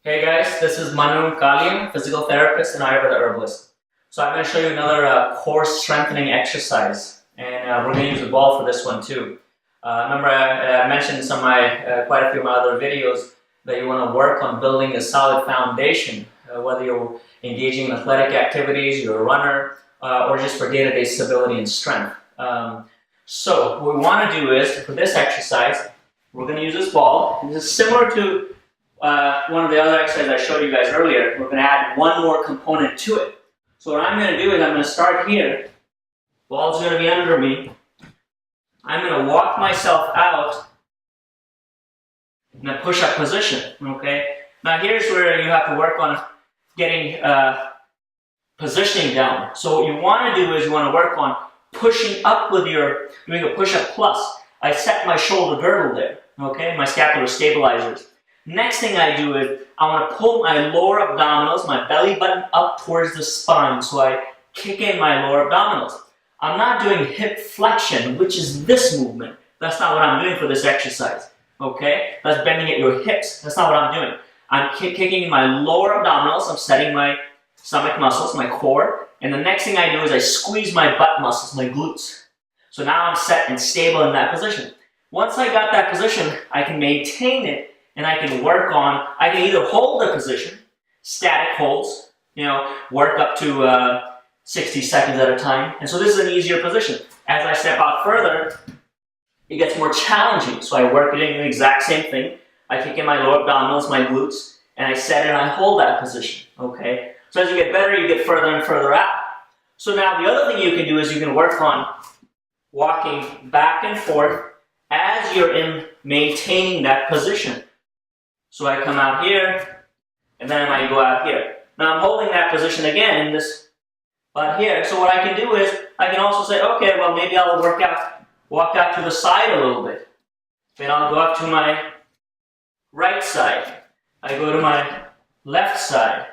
Hey guys, this is Manu, Kalia, physical therapist and Ayurveda herbalist. So I'm going to show you another core strengthening exercise, and we're going to use a ball for this one too. Remember, I mentioned in quite a few of my other videos that you want to work on building a solid foundation, whether you're engaging in athletic activities, you're a runner, or just for day-to-day stability and strength. So what we want to do is, for this exercise, we're going to use this ball. This is similar to one of the other exercises I showed you guys earlier. We're going to add one more component to it. So what I'm going to do is I'm going to start here. Ball's going to be under me. I'm going to walk myself out in a push-up position. Okay. Now here's where you have to work on getting positioning down. So what you want to do is you want to work on pushing up with doing a push-up plus. I set my shoulder girdle there. Okay, my scapular stabilizers. Next thing I do is I want to pull my lower abdominals, my belly button up towards the spine, so I kick in my lower abdominals. I'm not doing hip flexion, which is this movement. That's not what I'm doing for this exercise. Okay? That's bending at your hips. That's not what I'm doing. I'm kicking in my lower abdominals. I'm setting my stomach muscles, my core. And the next thing I do is I squeeze my butt muscles, my glutes. So now I'm set and stable in that position. Once I got that position, I can maintain it. And I can I can either hold the position, static holds, work up to 60 seconds at a time. And so this is an easier position. As I step out further, it gets more challenging. So I work it in the exact same thing. I kick in my lower abdominals, my glutes, and I set it and I hold that position. Okay? So as you get better, you get further and further out. So now the other thing you can do is you can work on walking back and forth as you're in maintaining that position. So I come out here, and then I go out here. Now I'm holding that position again in this butt here. So what I can do is, I can also say, okay, well maybe I'll walk out to the side a little bit. Then I'll go up to my right side. I go to my left side.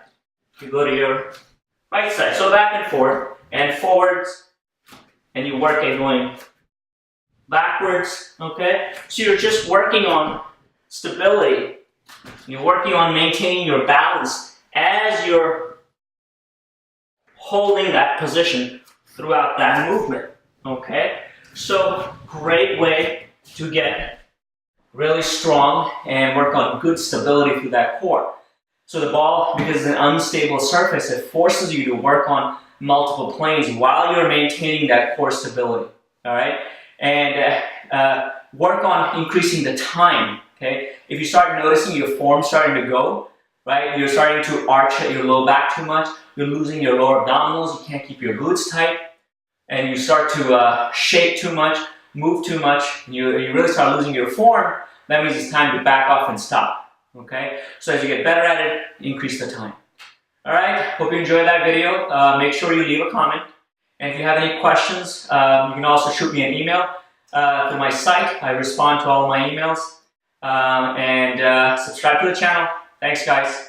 You go to your right side. So back and forwards, and you work it going backwards, okay? So you're just working on stability. You're working on maintaining your balance as you're holding that position throughout that movement, okay? So, great way to get really strong and work on good stability through that core. So the ball, because it's an unstable surface, it forces you to work on multiple planes while you're maintaining that core stability, all right? And work on increasing the time. Okay, if you start noticing your form starting to go, right, you're starting to arch at your low back too much, you're losing your lower abdominals, you can't keep your glutes tight, and you start to shake too much, move too much, you really start losing your form, that means it's time to back off and stop. Okay, so as you get better at it, increase the time. Alright, hope you enjoyed that video. Make sure you leave a comment. And if you have any questions, you can also shoot me an email to my site. I respond to all of my emails. And subscribe to the channel. Thanks, guys.